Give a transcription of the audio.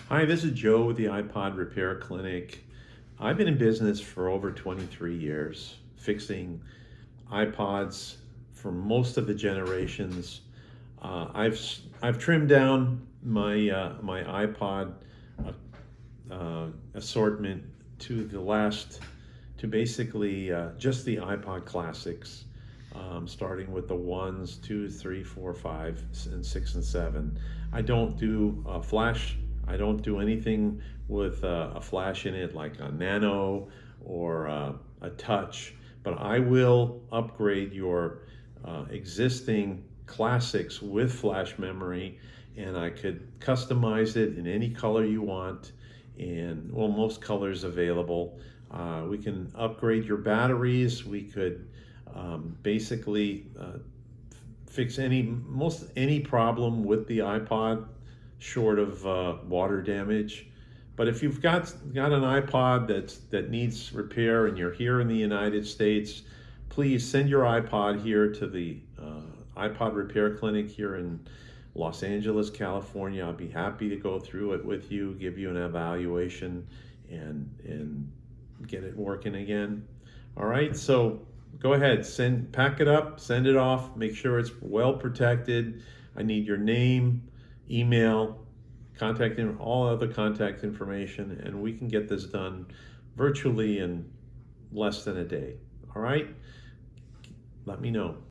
Hi, this is Joe with the iPod Repair Clinic. I've been in business for over 23 years, fixing iPods for most of the generations. I've trimmed down my iPod assortment to basically just the iPod classics, starting with the ones, two, three, four, five, and six and seven. I don't do flash. I don't do anything with a flash in it like a nano or a touch, but I will upgrade your existing classics with flash memory, and I could customize it in any color you want, and well, most colors available. We can upgrade your batteries. We could basically fix any problem with the iPod short of water damage. But if you've got an iPod that needs repair and you're here in the United States, please send your iPod here to the iPod Repair Clinic here in Los Angeles, California. I'll be happy to go through it with you, give you an evaluation, and get it working again. All right, so go ahead, pack it up, send it off, make sure it's well protected. I need your name, email, all other contact information, and we can get this done virtually in less than a day. All right, let me know.